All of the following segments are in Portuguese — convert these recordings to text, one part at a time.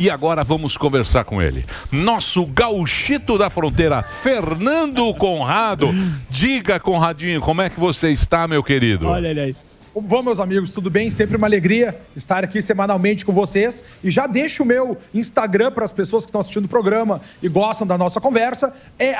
E agora vamos conversar com ele. Nosso gauchito da fronteira, Fernando Conrado. Diga, Conradinho, como é que você está, meu querido? Olha ele aí. Como vão, meus amigos? Tudo bem? Sempre uma alegria estar aqui semanalmente com vocês. E já deixo o meu Instagram para as pessoas que estão assistindo o programa e gostam da nossa conversa. É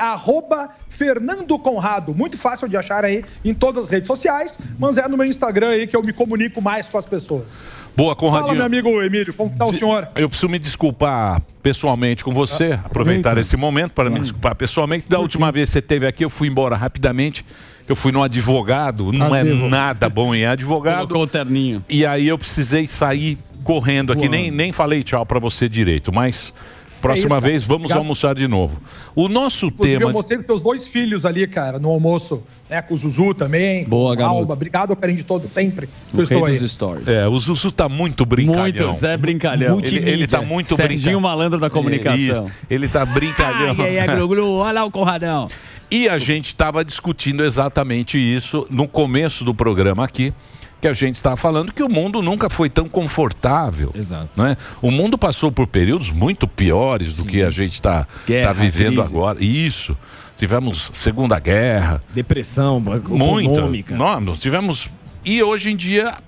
@Fernando Conrado. Muito fácil de achar aí em todas as redes sociais, mas é no meu Instagram aí que eu me comunico mais com as pessoas. Boa, Conradinho. Fala, meu amigo Emílio, como está o senhor? Eu preciso me desculpar pessoalmente com você, aproveitar esse momento para me desculpar pessoalmente. Da última vez que você esteve aqui, eu fui embora rapidamente. Eu fui no advogado, não é nada bom em advogado. Colocou o terninho. E aí eu precisei sair correndo aqui, nem falei tchau pra você direito, mas próxima vez vamos almoçar de novo. O nosso Inclusive, tema... eu mostrei com teus 2 filhos ali, cara, no almoço, né, com o Zuzu também. Boa, garoto. Alba, obrigado ao carinho de todos sempre que eu O estou rei aí. dos stories. O Zuzu tá muito brincalhão. Muito, Zé Brincalhão. Ele tá muito Serginho Malandro da comunicação. Ele tá brincalhão. Glu-glu, olha lá o Conradão. E a gente estava discutindo exatamente isso no começo do programa aqui, que a gente estava falando que o mundo nunca foi tão confortável. Exato. Né? O mundo passou por períodos muito piores do que a gente está vivendo agora. Isso. Tivemos Segunda Guerra. Depressão, econômica. Nós tivemos... E hoje em dia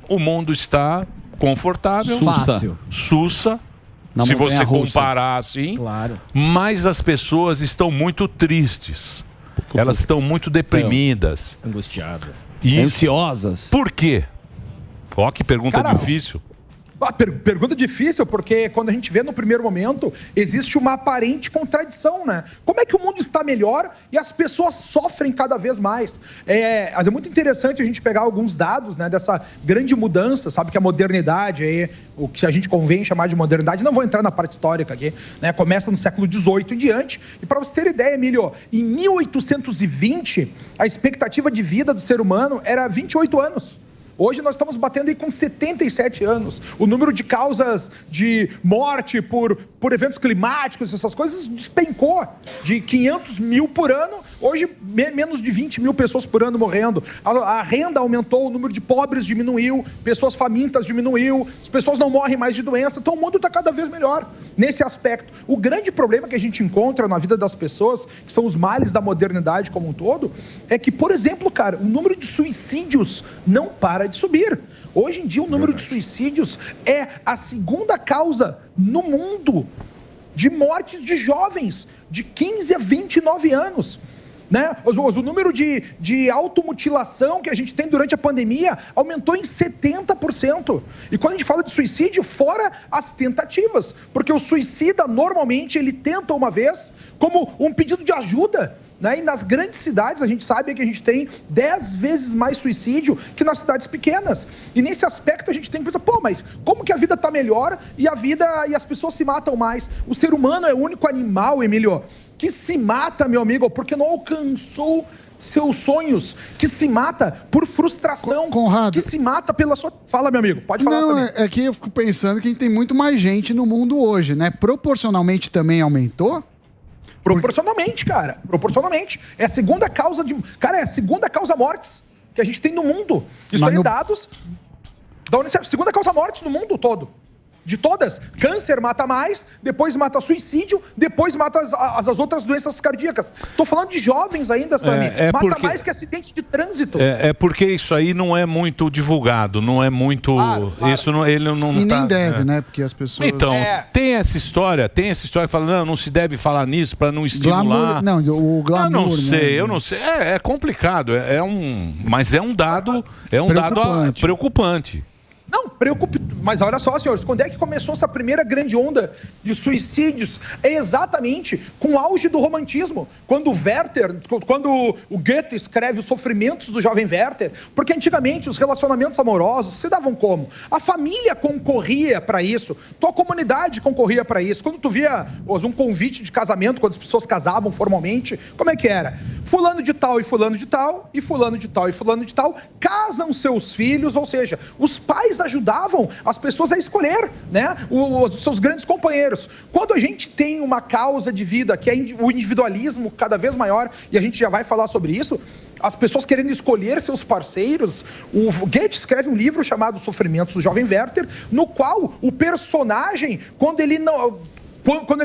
o mundo está confortável. Sussa. Se você comparar assim, claro. Mas as pessoas estão muito tristes. Elas estão muito deprimidas. Angustiadas. Ansiosas. Por quê? Ó, que pergunta difícil. Pergunta difícil, porque quando a gente vê no primeiro momento, existe uma aparente contradição, né? Como é que o mundo está melhor e as pessoas sofrem cada vez mais? É muito interessante a gente pegar alguns dados, né, dessa grande mudança, sabe, que a modernidade, o que a gente convém chamar de modernidade, não vou entrar na parte histórica aqui, né, começa no século XVIII em diante, e para você ter ideia, Emílio, em 1820, a expectativa de vida do ser humano era 28 anos. Hoje nós estamos batendo aí com 77 anos. O número de causas de morte por eventos climáticos, essas coisas, despencou de 500 mil por ano. Hoje, menos de 20 mil pessoas por ano morrendo. A renda aumentou, o número de pobres diminuiu, pessoas famintas diminuiu, as pessoas não morrem mais de doença. Então o mundo está cada vez melhor nesse aspecto. O grande problema que a gente encontra na vida das pessoas, que são os males da modernidade como um todo, é que, por exemplo, cara, o número de suicídios não para de subir. Hoje em dia, o número de suicídios é a segunda causa no mundo de mortes de jovens de 15 a 29 anos. Né? O número de automutilação que a gente tem durante a pandemia aumentou em 70%. E quando a gente fala de suicídio, fora as tentativas. Porque o suicida, normalmente, ele tenta uma vez como um pedido de ajuda. Né? E nas grandes cidades, a gente sabe que a gente tem 10 vezes mais suicídio que nas cidades pequenas. E nesse aspecto a gente tem que pensar, mas como que a vida está melhor e as pessoas se matam mais? O ser humano é o único animal, Emílio, que se mata, meu amigo, porque não alcançou seus sonhos, que se mata por frustração, Conrado, que se mata pela sua... Fala, meu amigo, pode falar. Não, é que eu fico pensando que a gente tem muito mais gente no mundo hoje, né? Proporcionalmente também aumentou? Proporcionalmente, cara. Proporcionalmente. É a segunda causa de... Cara, é a segunda causa mortes que a gente tem no mundo. Isso aí, dados da Unicef. Segunda causa mortes no mundo todo. De todas. Câncer mata mais, depois mata suicídio, depois mata as outras doenças cardíacas. Tô falando de jovens ainda, Sami. Mata mais que acidente de trânsito. É porque isso aí não é muito divulgado, não é muito... Claro. Isso não, ele não e nem deve, né? Porque as pessoas... Então, tem essa história que fala, não se deve falar nisso para não estimular. O glamour, eu não sei. É complicado, mas é um dado preocupante. Não, preocupe. Mas olha só, senhores, quando é que começou essa primeira grande onda de suicídios? É exatamente com o auge do romantismo. Quando o Goethe escreve Os Sofrimentos do Jovem Werther, porque antigamente os relacionamentos amorosos se davam como? A família concorria para isso, tua comunidade concorria para isso. Quando tu via um convite de casamento, quando as pessoas casavam formalmente, como é que era? Fulano de tal e fulano de tal, e fulano de tal e fulano de tal, casam seus filhos, ou seja, os pais ajudavam as pessoas a escolher, né, os seus grandes companheiros. Quando a gente tem uma causa de vida, que é o individualismo cada vez maior, e a gente já vai falar sobre isso, as pessoas querendo escolher seus parceiros. O Goethe escreve um livro chamado Sofrimentos do Jovem Werther, no qual o personagem, quando ele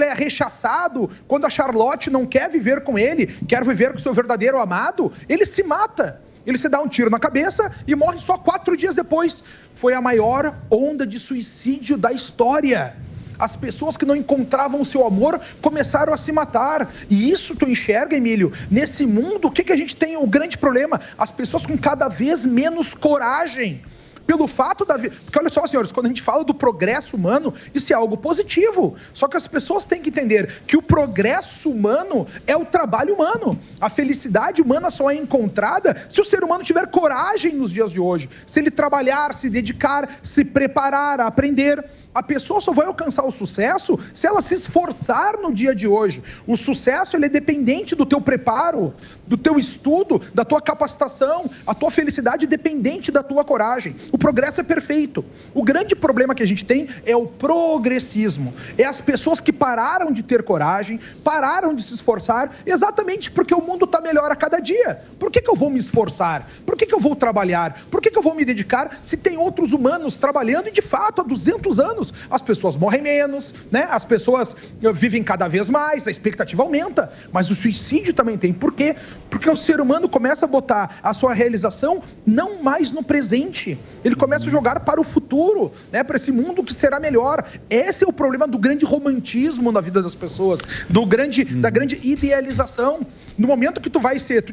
é rechaçado, quando a Charlotte não quer viver com ele, quer viver com seu verdadeiro amado, ele se mata. Ele se dá um tiro na cabeça e morre só 4 dias depois. Foi a maior onda de suicídio da história. As pessoas que não encontravam o seu amor começaram a se matar. E isso tu enxerga, Emílio? Nesse mundo, o que a gente tem? O grande problema, as pessoas com cada vez menos coragem. Pelo fato da vida... Porque olha só, senhores, quando a gente fala do progresso humano, isso é algo positivo. Só que as pessoas têm que entender que o progresso humano é o trabalho humano. A felicidade humana só é encontrada se o ser humano tiver coragem nos dias de hoje. Se ele trabalhar, se dedicar, se preparar, aprender. A pessoa só vai alcançar o sucesso se ela se esforçar no dia de hoje. O sucesso, ele é dependente do teu preparo, do teu estudo, da tua capacitação. A tua felicidade é dependente da tua coragem. O progresso é perfeito. O grande problema que a gente tem é o progressismo. É as pessoas que pararam de ter coragem, pararam de se esforçar, exatamente porque o mundo está melhor a cada dia. Por que eu vou me esforçar? Por que eu vou trabalhar? Por que eu vou me dedicar se tem outros humanos trabalhando e, de fato, há 200 anos as pessoas morrem menos, né? As pessoas vivem cada vez mais, a expectativa aumenta, mas o suicídio também tem. Por quê? Porque o ser humano começa a botar a sua realização não mais no presente, ele começa a jogar para o futuro, né? Para esse mundo que será melhor. Esse é o problema do grande romantismo na vida das pessoas, da grande idealização. No momento que tu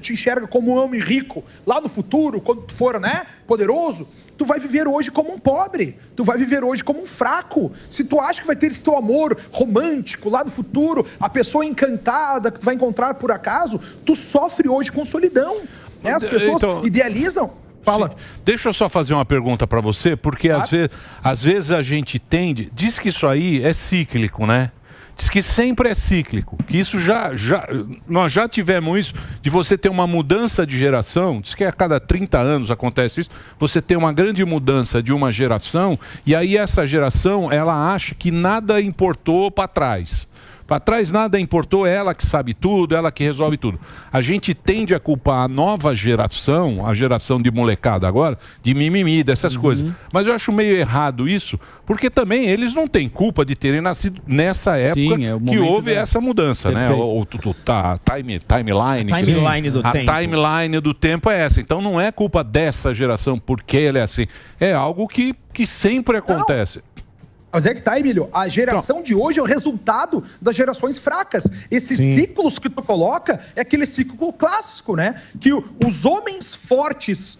te enxerga como um homem rico, lá no futuro, quando tu for, né, poderoso, tu vai viver hoje como um pobre, tu vai viver hoje como um fraco. Se tu acha que vai ter esse teu amor romântico lá no futuro, a pessoa encantada que tu vai encontrar por acaso, tu sofre hoje com solidão, né? As pessoas idealizam. Fala. Sim. Deixa eu só fazer uma pergunta para você, porque às vezes a gente tende... Diz que isso aí é cíclico, né? Diz que sempre é cíclico, que isso nós já tivemos isso, de você ter uma mudança de geração, diz que a cada 30 anos acontece isso, você tem uma grande mudança de uma geração, e aí essa geração, ela acha que nada importou para trás. Para trás nada importou, é ela que sabe tudo, ela que resolve tudo. A gente tende a culpar a nova geração, a geração de molecada agora, de mimimi, dessas coisas. Mas eu acho meio errado isso, porque também eles não têm culpa de terem nascido nessa época que houve essa mudança, né? A timeline do tempo é essa. Então não é culpa dessa geração porque ele é assim. É algo que sempre acontece. Não. Mas é que tá, Emílio, a geração de hoje é o resultado das gerações fracas. Esses ciclos que tu coloca é aquele ciclo clássico, né? Que os homens fortes,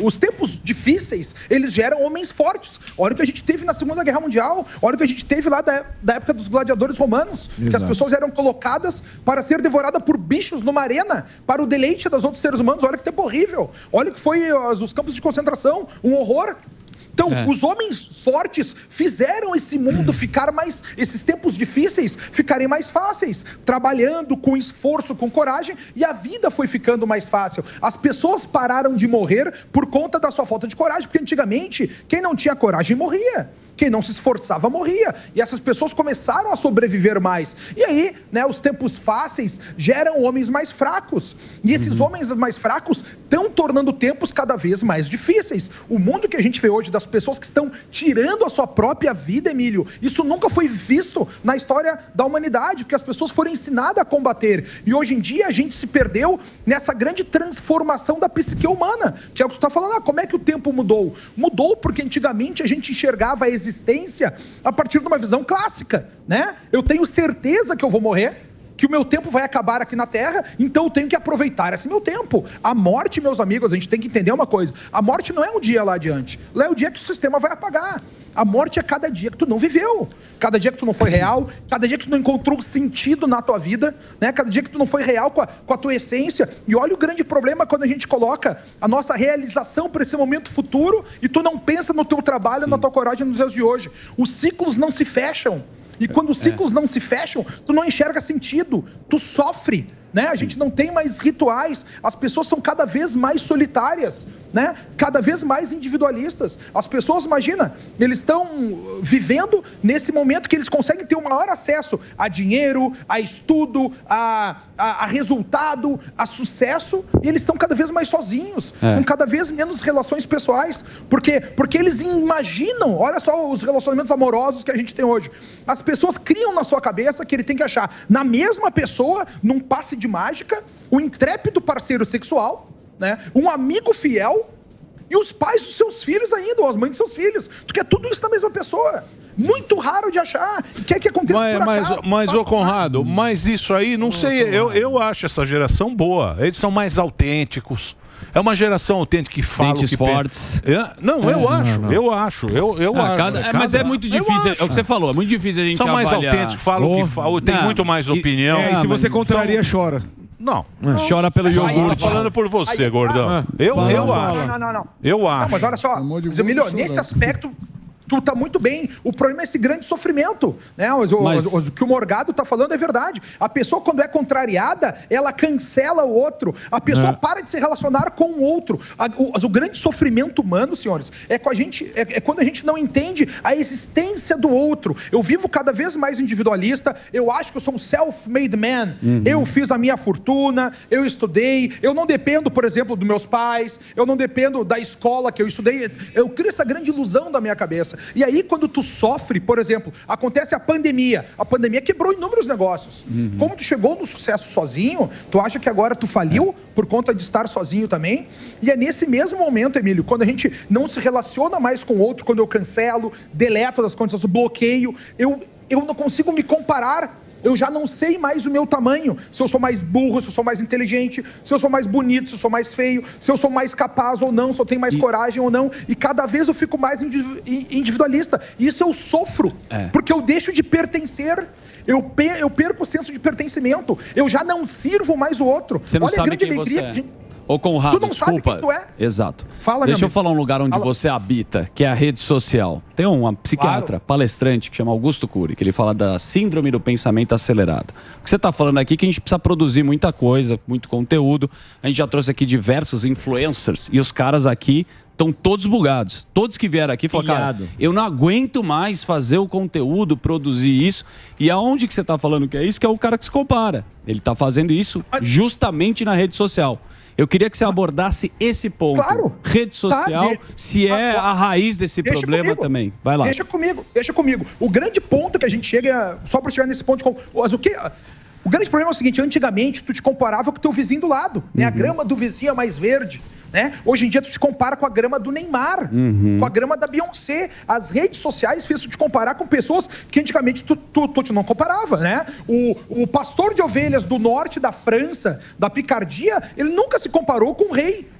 os tempos difíceis, eles geram homens fortes. Olha o que a gente teve na Segunda Guerra Mundial, olha o que a gente teve lá da época dos gladiadores romanos, que as pessoas eram colocadas para ser devoradas por bichos numa arena, para o deleite dos outros seres humanos. Olha que tempo horrível. Olha o que foi os campos de concentração, um horror. Então, os homens fortes fizeram esse mundo ficar mais... Esses tempos difíceis ficarem mais fáceis. Trabalhando com esforço, com coragem, e a vida foi ficando mais fácil. As pessoas pararam de morrer por conta da sua falta de coragem, porque antigamente, quem não tinha coragem morria. Quem não se esforçava morria. E essas pessoas começaram a sobreviver mais. E aí, né, os tempos fáceis geram homens mais fracos. E esses homens mais fracos estão tornando tempos cada vez mais difíceis. O mundo que a gente vê hoje das pessoas que estão tirando a sua própria vida, Emílio, isso nunca foi visto na história da humanidade, porque as pessoas foram ensinadas a combater. E hoje em dia a gente se perdeu nessa grande transformação da psique humana, que é o que tu está falando. Como é que o tempo mudou? Mudou porque antigamente a gente enxergava a existência a partir de uma visão clássica, né? Eu tenho certeza que eu vou morrer, que o meu tempo vai acabar aqui na Terra, então eu tenho que aproveitar esse meu tempo. A morte, meus amigos, a gente tem que entender uma coisa, a morte não é um dia lá adiante, lá é o dia que o sistema vai apagar. A morte é cada dia que tu não viveu, cada dia que tu não foi real, cada dia que tu não encontrou sentido na tua vida, né? Cada dia que tu não foi real com a tua essência. E olha o grande problema quando a gente coloca a nossa realização para esse momento futuro e tu não pensa no teu trabalho, na tua coragem nos dias de hoje. Os ciclos não se fecham. E quando os ciclos não se fecham, tu não enxerga sentido, tu sofre. né? A gente não tem mais rituais, as pessoas são cada vez mais solitárias, né? Cada vez mais individualistas. As pessoas, imagina, eles estão vivendo nesse momento que eles conseguem ter o maior acesso a dinheiro, a estudo, a resultado, a sucesso, e eles estão cada vez mais sozinhos, com cada vez menos relações pessoais. Por quê? Porque eles imaginam, olha só os relacionamentos amorosos que a gente tem hoje. As pessoas criam na sua cabeça que ele tem que achar na mesma pessoa, num passe de mágica, um intrépido parceiro sexual, né? Um amigo fiel e os pais dos seus filhos ainda, ou as mães dos seus filhos. Tu quer tudo isso na mesma pessoa. Muito raro de achar. Quer que aconteça por acaso. Mas ô Conrado, mas isso aí, não sei, eu acho essa geração boa. Eles são mais autênticos. É uma geração autêntica que fala Dentes fortes. Eu acho. Mas é muito difícil, é o que você falou, é muito difícil a gente avaliar. São mais avaliar. autênticos, falam tem muito mais opinião. E se você contraria, chora. Não. Chora pelo iogurte. Tá falando por você, gordão. Eu acho. Não. Eu acho. Não, mas olha só, Emílio, nesse aspecto, tu tá muito bem. O problema é esse grande sofrimento, né? O que o Morgado tá falando é verdade. A pessoa, quando é contrariada, ela cancela o outro. A pessoa para de se relacionar com o outro. O grande sofrimento humano, senhores, é quando a gente não entende a existência do outro. Eu vivo cada vez mais individualista. Eu acho que eu sou um self-made man. Eu fiz a minha fortuna, eu estudei. Eu não dependo, por exemplo, dos meus pais. Eu não dependo da escola que eu estudei. Eu crio essa grande ilusão da minha cabeça. E aí, quando tu sofre, por exemplo, acontece a pandemia quebrou inúmeros negócios. Como tu chegou no sucesso sozinho, tu acha que agora tu faliu por conta de estar sozinho também? E é nesse mesmo momento, Emílio, quando a gente não se relaciona mais com o outro, quando eu cancelo, deleto das contas, bloqueio, eu não consigo me comparar. Eu já não sei mais o meu tamanho, se eu sou mais burro, se eu sou mais inteligente, se eu sou mais bonito, se eu sou mais feio, se eu sou mais capaz ou não, se eu tenho mais coragem ou não. E cada vez eu fico mais individualista. E isso eu sofro, porque eu deixo de pertencer. Eu perco o senso de pertencimento. Eu já não sirvo mais o outro. Você não sabe quem você é. Ô Conrado, tu não sabe quem tu é? Exato. Fala, Deixa eu falar um lugar onde você habita, que é a rede social. Tem uma psiquiatra, palestrante, que chama Augusto Cury, que ele fala da síndrome do pensamento acelerado. O que você está falando aqui é que a gente precisa produzir muita coisa, muito conteúdo. A gente já trouxe aqui diversos influencers e os caras aqui estão todos bugados. Todos que vieram aqui falaram, cara, eu não aguento mais fazer o conteúdo, produzir isso. E aonde que você está falando que é isso? Que é o cara que se compara. Ele está fazendo isso justamente na rede social. Eu queria que você abordasse esse ponto. Claro. Rede social, se é a raiz desse problema também. Vai lá. Deixa comigo. O grande ponto que a gente chega, só para chegar nesse ponto, o grande problema é o seguinte, antigamente tu te comparava com o teu vizinho do lado, né? A grama do vizinho é mais verde, né? Hoje em dia tu te compara com a grama do Neymar, com a grama da Beyoncé. As redes sociais fez tu te comparar com pessoas que antigamente tu não comparava, né? O pastor de ovelhas do norte da França, da Picardia, ele nunca se comparou com o rei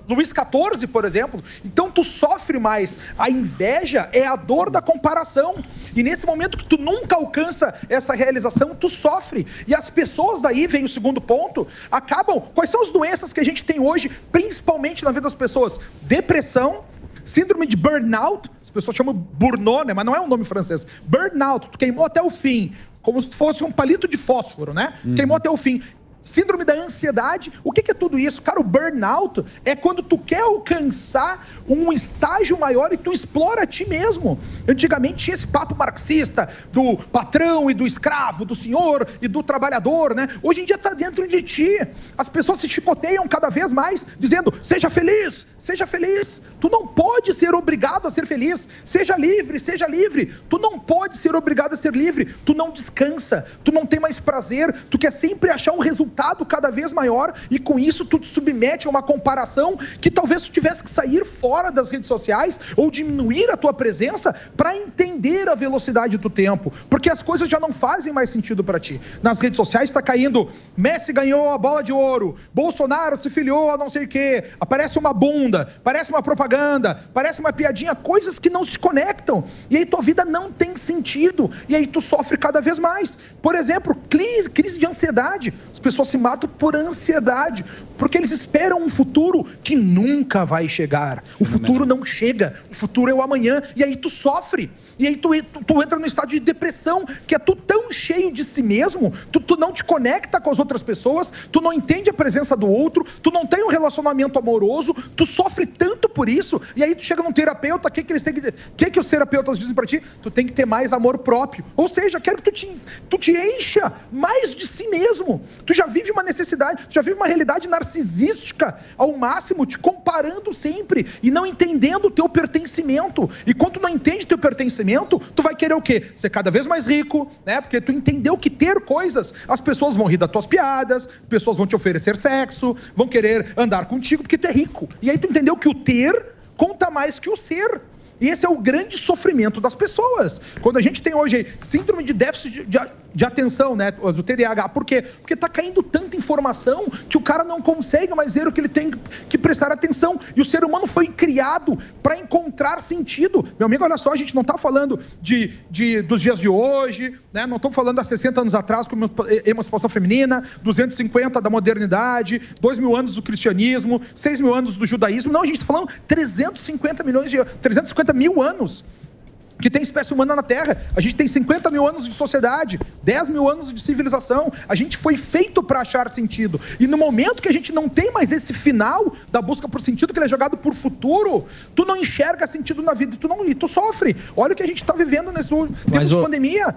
Luís XIV, por exemplo. Então tu sofre mais. A inveja é a dor da comparação. E nesse momento que tu nunca alcança essa realização, tu sofre. E as pessoas daí, vem o segundo ponto, acabam... Quais são as doenças que a gente tem hoje, principalmente na vida das pessoas? Depressão, síndrome de burnout, as pessoas chamam burnout, né? Mas não é um nome francês. Burnout, tu queimou até o fim, como se fosse um palito de fósforo, né? Queimou até o fim. Síndrome da ansiedade, o que é tudo isso? Cara, o burnout é quando tu quer alcançar um estágio maior e tu explora a ti mesmo. Antigamente tinha esse papo marxista do patrão e do escravo, do senhor e do trabalhador, né? Hoje em dia tá dentro de ti. As pessoas se chicoteiam cada vez mais, dizendo, seja feliz, seja feliz. Tu não pode ser obrigado a ser feliz. Seja livre, seja livre. Tu não pode ser obrigado a ser livre. Tu não descansa, tu não tem mais prazer, tu quer sempre achar um resultado cada vez maior e com isso tu te submete a uma comparação que talvez tu tivesse que sair fora das redes sociais ou diminuir a tua presença para entender a velocidade do tempo, porque as coisas já não fazem mais sentido para ti. Nas redes sociais está caindo, Messi ganhou a bola de ouro, Bolsonaro se filiou a não sei o quê, aparece uma bunda, bunda, parece uma propaganda, parece uma piadinha, coisas que não se conectam. E aí tua vida não tem sentido. E aí tu sofre cada vez mais. Por exemplo, crise de ansiedade. As pessoas se matam por ansiedade, porque eles esperam um futuro que nunca vai chegar. O futuro não chega, o futuro é o amanhã. E aí tu sofre. E aí tu entra num estado de depressão, que é tu tão cheio de si mesmo, tu não te conecta com as outras pessoas, tu não entende a presença do outro, tu não tem um relacionamento amoroso, tu sofre tanto por isso, e aí tu chega num terapeuta, o que os terapeutas dizem pra ti? Tu tem que ter mais amor próprio. Ou seja, quero que tu te encha mais de si mesmo. Tu já vive uma necessidade, já vive uma realidade narcisística ao máximo, te comparando sempre e não entendendo o teu pertencimento. E quando tu não entende teu pertencimento, tu vai querer o quê? Ser cada vez mais rico, né? Porque tu entendeu que ter coisas, as pessoas vão rir das tuas piadas, pessoas vão te oferecer sexo, vão querer andar contigo porque tu é rico. E aí tu entendeu que o ter conta mais que o ser. E esse é o grande sofrimento das pessoas. Quando a gente tem hoje síndrome de déficit de atenção, né, do TDAH, por quê? Porque tá caindo tanta informação que o cara não consegue mais ver o que ele tem que prestar atenção. E o ser humano foi criado para encontrar sentido. Meu amigo, olha só, a gente não tá falando dos dias de hoje, né, não estamos falando há 60 anos atrás, como emancipação feminina, 250 da modernidade, 2.000 anos do cristianismo, 6.000 anos do judaísmo. Não, a gente está falando 350 mil anos que tem espécie humana na Terra. A gente tem 50 mil anos de sociedade, 10 mil anos de civilização. A gente foi feito para achar sentido. E no momento que a gente não tem mais esse final da busca por sentido, que ele é jogado por futuro, tu não enxerga sentido na vida e tu sofre. Olha o que a gente está vivendo nesse tempo de pandemia.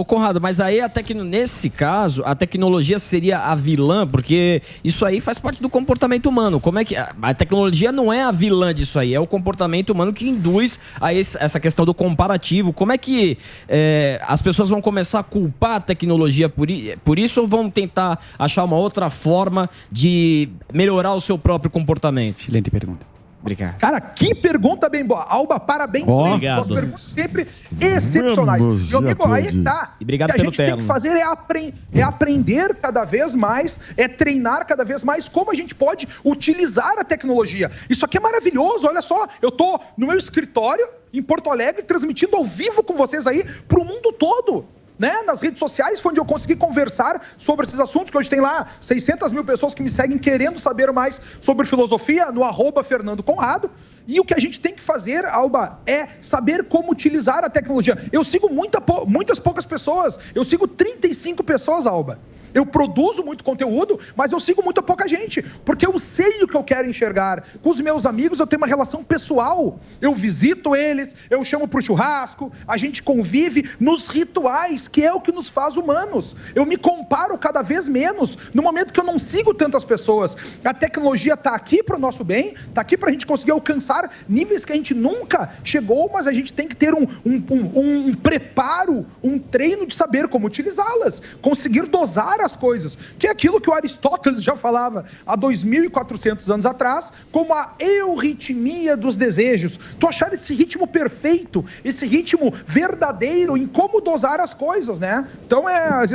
Conrado, mas aí nesse caso, a tecnologia seria a vilã, porque isso aí faz parte do comportamento humano. Como é que a tecnologia não é a vilã disso aí, é o comportamento humano que induz a essa questão do comparativo. Como é que as pessoas vão começar a culpar a tecnologia por isso, ou vão tentar achar uma outra forma de melhorar o seu próprio comportamento? Excelente pergunta. Obrigado. Cara, que pergunta bem boa. Alba, parabéns sempre. Obrigado. As perguntas sempre excepcionais. Meu amigo, aí tá. Obrigado o que a gente tem que fazer é aprender cada vez mais, é treinar cada vez mais como a gente pode utilizar a tecnologia. Isso aqui é maravilhoso, olha só. Eu tô no meu escritório, em Porto Alegre, transmitindo ao vivo com vocês aí pro mundo todo. Né? Nas redes sociais foi onde eu consegui conversar sobre esses assuntos, que hoje tem lá 600 mil pessoas que me seguem querendo saber mais sobre filosofia, no @Fernando Conrado. E o que a gente tem que fazer, Alba, é saber como utilizar a tecnologia. Eu sigo muitas poucas pessoas, eu sigo 35 pessoas, Alba. Eu produzo muito conteúdo, mas eu sigo muito pouca gente, porque eu sei o que eu quero enxergar. Com os meus amigos eu tenho uma relação pessoal. Eu visito eles, eu chamo para o churrasco, a gente convive nos rituais, que é o que nos faz humanos. Eu me comparo cada vez menos no momento que eu não sigo tantas pessoas. A tecnologia está aqui para o nosso bem, está aqui para a gente conseguir alcançar níveis que a gente nunca chegou, mas a gente tem que ter um preparo, um treino de saber como utilizá-las, conseguir dosar as coisas, que é aquilo que o Aristóteles já falava há 2.400 anos atrás, como a euritmia dos desejos. Tu achar esse ritmo perfeito, esse ritmo verdadeiro em como dosar as coisas, né? Então, às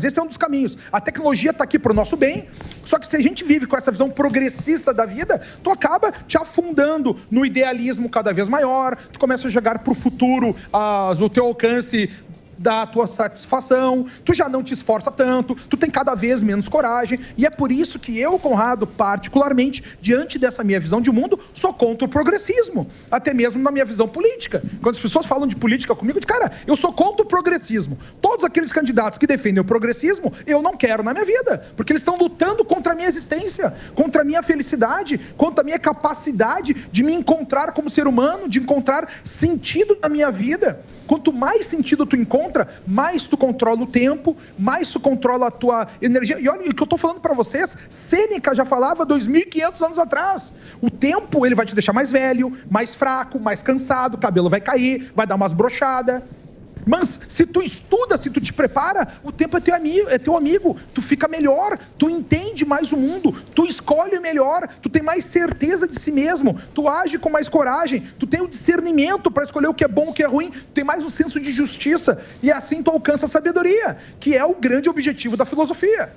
vezes é um dos caminhos. A tecnologia está aqui para o nosso bem, só que se a gente vive com essa visão progressista da vida, tu acaba te afundando no idealismo cada vez maior, tu começa a jogar para o futuro o teu alcance da tua satisfação, tu já não te esforça tanto, tu tem cada vez menos coragem, e é por isso que eu, Conrado, particularmente, diante dessa minha visão de mundo, sou contra o progressismo, até mesmo na minha visão política. Quando as pessoas falam de política comigo, eu digo, cara, eu sou contra o progressismo. Todos aqueles candidatos que defendem o progressismo, eu não quero na minha vida, porque eles estão lutando contra a minha existência, contra a minha felicidade, contra a minha capacidade de me encontrar como ser humano, de encontrar sentido na minha vida. Quanto mais sentido tu encontra, mais tu controla o tempo, mais tu controla a tua energia. E olha o que eu estou falando para vocês, Sêneca já falava 2.500 anos atrás. O tempo, ele vai te deixar mais velho, mais fraco, mais cansado, o cabelo vai cair, vai dar umas brochadas. Mas se tu estuda, se tu te prepara, o tempo é teu amigo, tu fica melhor, tu entende mais o mundo, tu escolhe melhor, tu tem mais certeza de si mesmo, tu age com mais coragem, tu tem o discernimento para escolher o que é bom, o que é ruim, tu tem mais um senso de justiça, e assim tu alcança a sabedoria, que é o grande objetivo da filosofia.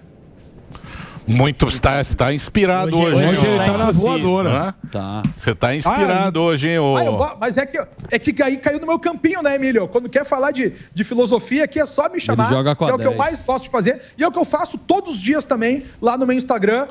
Muito, está inspirado hoje. Hoje ele tá na voadora. Tá. Você está inspirado hoje, hein? Mas é que aí caiu no meu campinho, né, Emílio? Quando quer falar de filosofia, aqui é só me chamar. joga com a que é o que eu 10. mais gosto de fazer. E é o que eu faço todos os dias também, lá no meu Instagram,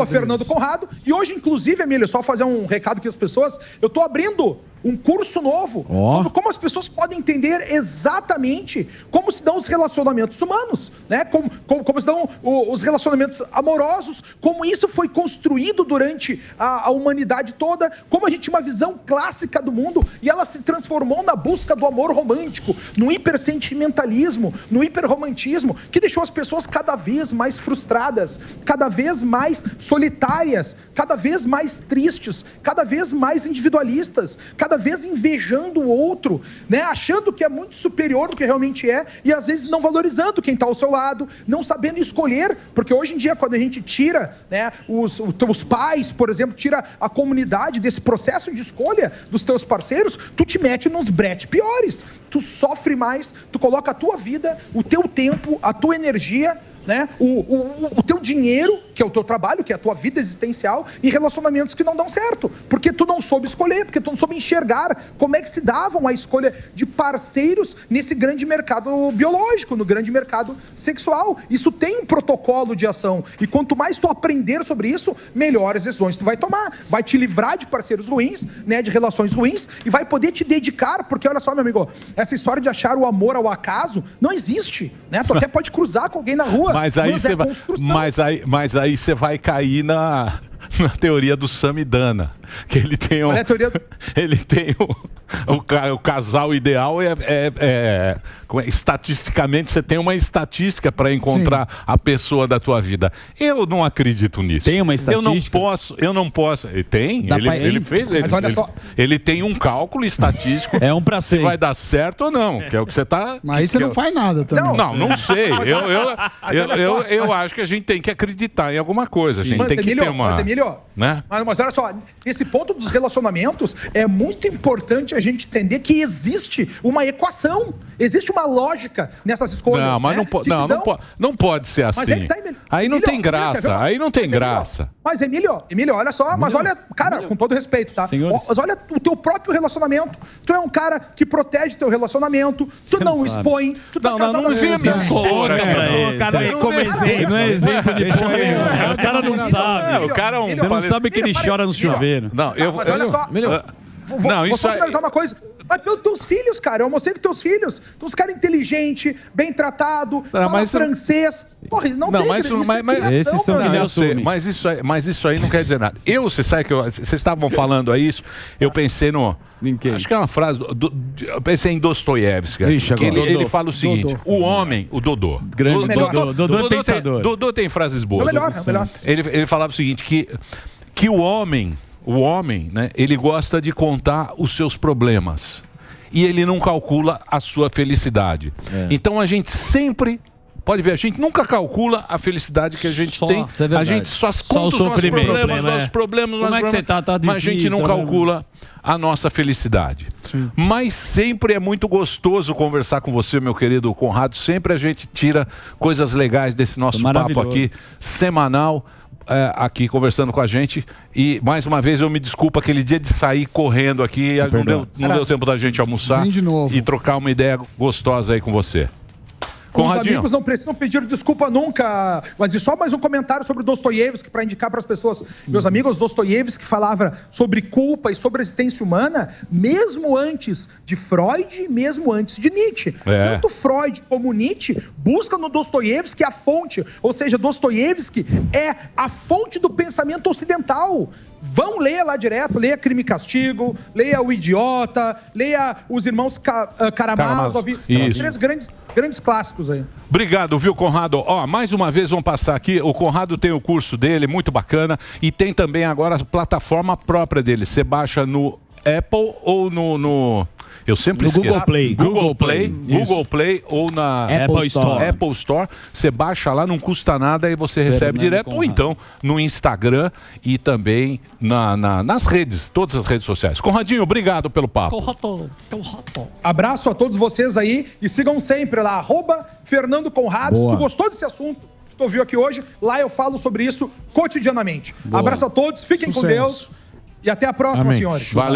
@Fernando Conrado. E hoje, inclusive, Emílio, só fazer um recado aqui às pessoas, eu tô abrindo um curso novo sobre como as pessoas podem entender exatamente como se dão os relacionamentos humanos, né? Como se dão os relacionamentos amorosos, como isso foi construído durante a humanidade toda, como a gente tinha uma visão clássica do mundo e ela se transformou na busca do amor romântico, no hipersentimentalismo, no hiperromantismo, que deixou as pessoas cada vez mais frustradas, cada vez mais solitárias, cada vez mais tristes, cada vez mais individualistas, cada vez invejando o outro, né? Achando que é muito superior do que realmente é e às vezes não valorizando quem está ao seu lado, não sabendo escolher, porque hoje em dia quando a gente tira, né, os pais, por exemplo, tira a comunidade desse processo de escolha dos teus parceiros, tu te mete nos bretes piores, tu sofre mais, tu coloca a tua vida, o teu tempo, a tua energia, né? O teu dinheiro, que é o teu trabalho, que é a tua vida existencial, em relacionamentos que não dão certo, porque tu não soube escolher, porque tu não soube enxergar como é que se davam a escolha de parceiros nesse grande mercado biológico, no grande mercado sexual. Isso tem um protocolo de ação, e quanto mais tu aprender sobre isso, melhores decisões tu vai tomar, vai te livrar de parceiros ruins, né, de relações ruins, e vai poder te dedicar, porque olha só, meu amigo, essa história de achar o amor ao acaso não existe, né? Tu até pode cruzar com alguém na rua, mas aí você vai cair na teoria do Samidana, que ele tem o casal ideal estatisticamente você tem uma estatística para encontrar a pessoa da tua vida. Eu não acredito nisso. Tem uma estatística? Eu não posso. Tem. Ele fez. Ele tem um cálculo estatístico. É um pra se vai dar certo ou não. Que é o que você tá. Mas aí você não faz nada também. Não sei. Eu acho que a gente tem que acreditar em alguma coisa. A gente tem que ter uma. Né? Mas olha só, nesse ponto dos relacionamentos, é muito importante a gente entender que existe uma equação, existe uma lógica nessas escolhas. Não, mas não pode ser assim. Aí não tem graça, aí não tem graça. Mas, Emílio, olha só, mas olha, cara, com todo respeito, tá? Mas olha o teu próprio relacionamento. Tu é um cara que protege teu relacionamento, tu não expõe, tu tá casado. Não venha me expor, não é exemplo de porra nenhuma. O cara não sabe. O cara é um... Você não sabe que ele chora no chuveiro. Mas olha só... Vou só finalizar uma coisa. Mas pelos teus filhos, cara. Eu almocei com teus filhos. Uns caras inteligentes, bem tratado, fala francês. Porra, não tem esses são mas isso aí não quer dizer nada. Você sabe que vocês estavam falando aí isso, eu pensei acho que é uma frase, eu pensei em Dostoiévski, que ele fala o seguinte, o homem, o Dodô. Grande Dodô é pensador. Dodô tem frases boas. É melhor. Ele falava o seguinte, que o homem, né, ele gosta de contar os seus problemas e ele não calcula a sua felicidade. Então a gente sempre, pode ver, a gente nunca calcula a felicidade que a gente tem. A gente só conta os nossos problemas, Como é que você tá difícil, mas a gente não calcula a nossa felicidade. Sim. Mas sempre é muito gostoso conversar com você, meu querido Conrado. Sempre a gente tira coisas legais desse nosso papo aqui, semanal. Aqui conversando com a gente, e mais uma vez eu me desculpo aquele dia de sair correndo aqui, não deu tempo da gente almoçar e trocar uma ideia gostosa aí com você. Os amigos não precisam pedir desculpa nunca. Mas e só mais um comentário sobre o Dostoiévski para indicar para as pessoas. Meus amigos, Dostoiévski falava sobre culpa e sobre a existência humana mesmo antes de Freud, mesmo antes de Nietzsche. Tanto Freud como Nietzsche buscam no Dostoiévski a fonte. Ou seja, Dostoiévski é a fonte do pensamento ocidental. Vão ler lá direto, leia Crime e Castigo, leia O Idiota, leia Os Irmãos Karamazov. Três grandes clássicos aí. Obrigado, viu, Conrado? Mais uma vez vamos passar aqui. O Conrado tem o curso dele, muito bacana. E tem também agora a plataforma própria dele. Você baixa no Apple ou no eu sempre esqueço. Google Play ou na Apple Store. Você baixa lá, não custa nada e você recebe direto. Ou então no Instagram e também nas redes, todas as redes sociais. Conradinho, obrigado pelo papo. Abraço a todos vocês aí e sigam sempre lá, @Fernando Conrado. Se tu gostou desse assunto, tu ouviu aqui hoje. Lá eu falo sobre isso cotidianamente. Abraço a todos, fiquem com Deus e até a próxima, senhores. Valeu.